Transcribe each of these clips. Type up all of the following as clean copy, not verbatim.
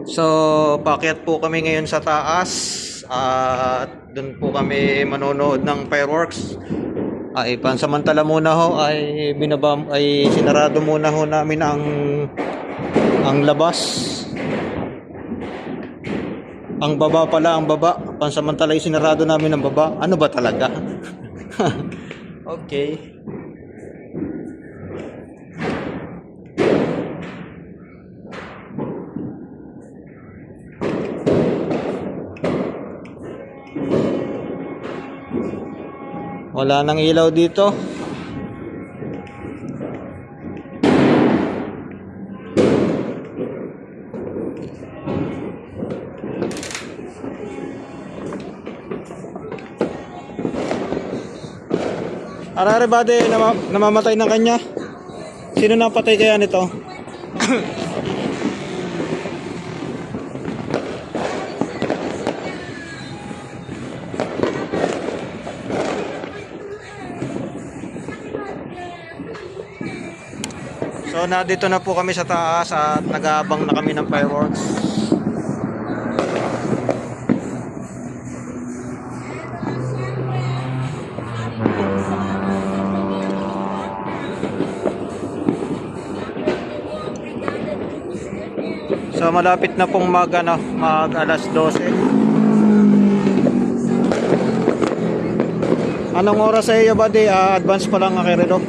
So, paakyat po kami ngayon sa taas at doon po kami manonood ng fireworks. Ay pansamantala muna ho ay sinarado muna ho namin ang labas. Ang baba pala, ang baba. Pansamantala ay sinarado namin ang baba. Ano ba talaga? Okay. Wala nang ilaw dito. Arare bade namamatay ng kanya. Sino napatay kaya nito? So dito na po kami sa taas at nag-aabang na kami ng fireworks. So malapit na pong mag alas 12. Anong oras sa iyo ba di? Advance pa lang akirelo.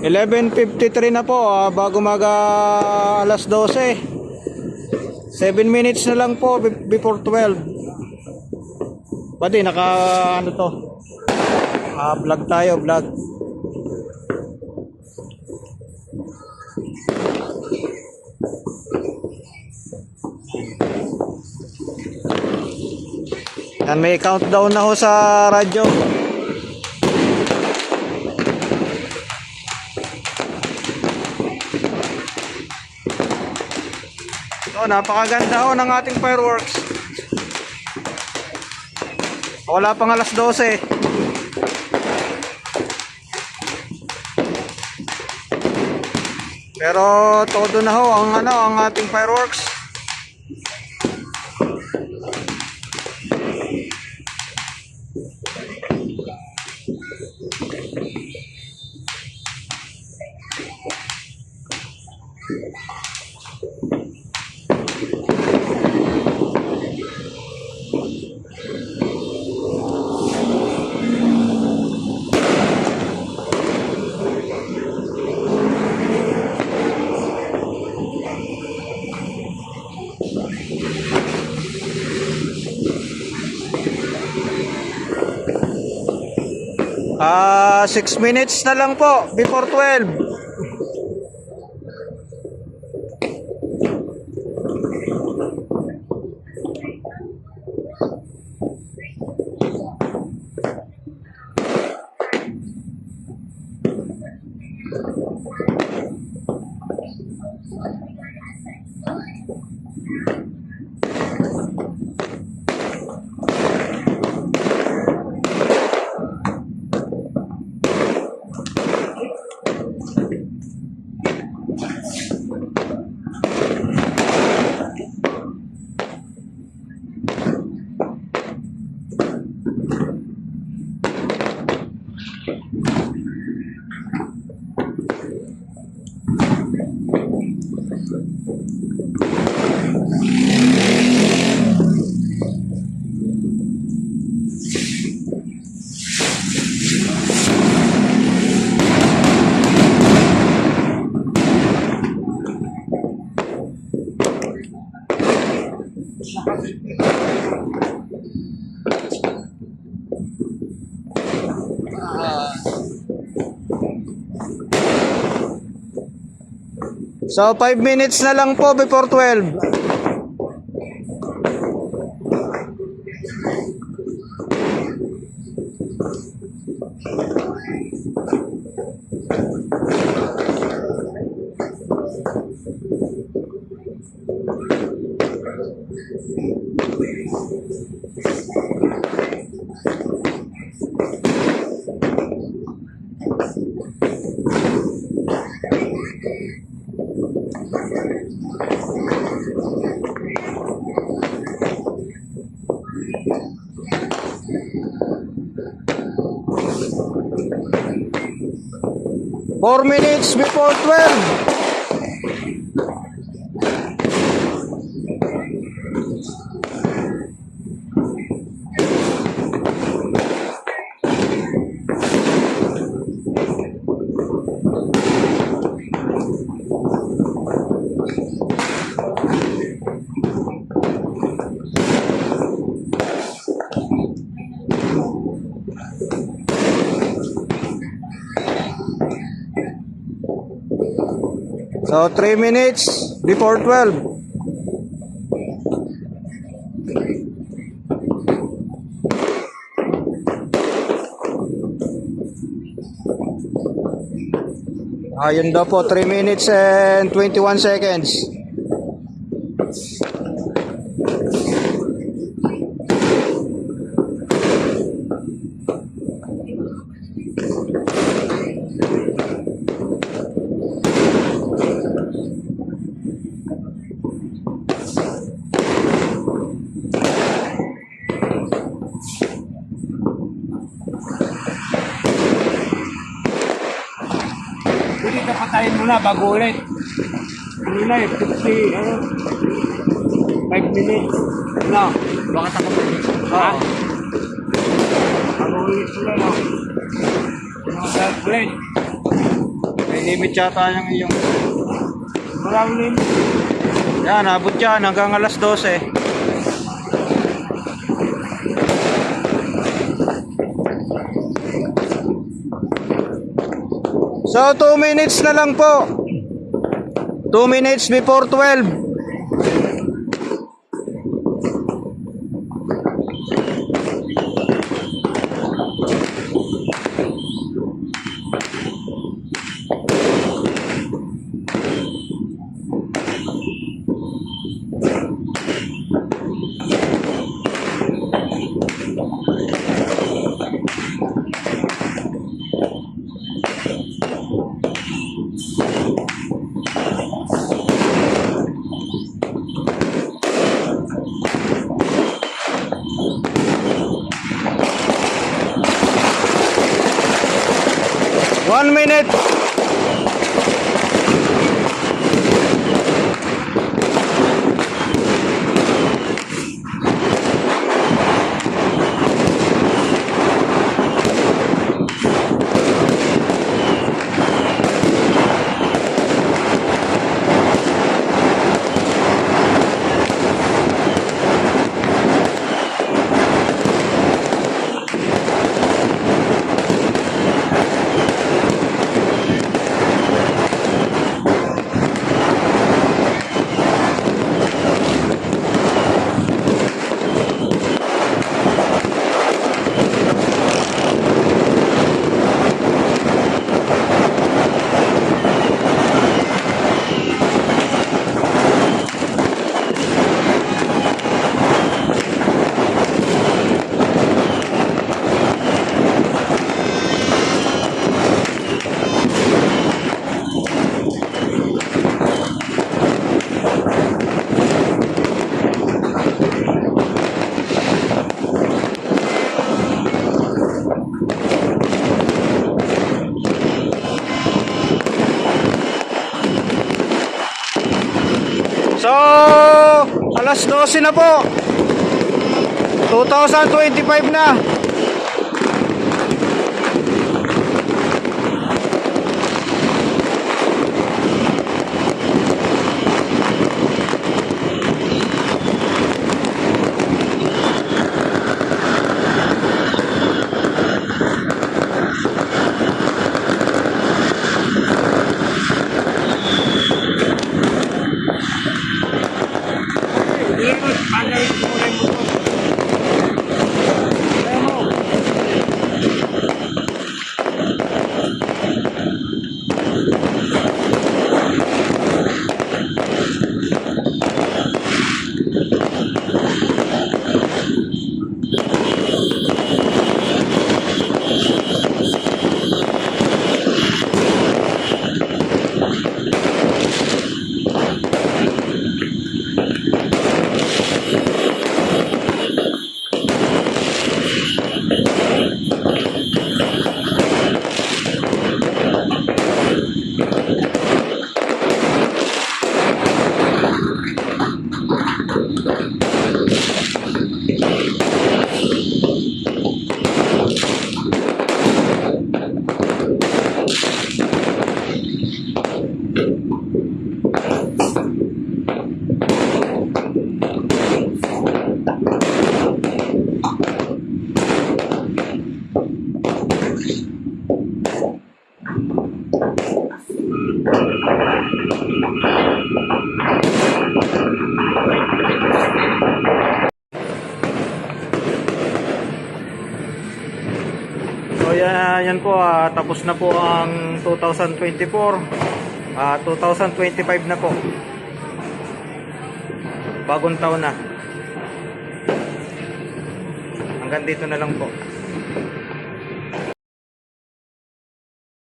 11:53 na po bago mag alas 12. 7 minutes na lang po before 12. Pwede ano to? Vlog tayo, vlog. Yan, may countdown na ho sa radyo. So, napakaganda ho ng ating fireworks. Wala pang alas 12. Pero todo na ho ang ating fireworks. Ah, 6 minutes na lang po before 12. So 5 minutes na lang po before 12. Four minutes before 12. So 3 minutes before 12. Ayun daw po, 3 minutes and 21 seconds. Hindi ka patayin muna bago ulit. Ano na eh, 50, 5 minutes. No, baka sa kapatid. Ha? Bago ulit sila, no? Ulit. May limit yata yung iyong... Walang limit. Yan, abot yan hanggang alas 12. So 2 minutes na lang po. 2 minutes before 12. One minute. So, alas 12 na po. 2025 na. Pagawin mo muna yung motor. So yan po, tapos na po ang 2024. 2025 na po. Bagong taon na. Hanggang dito na lang po.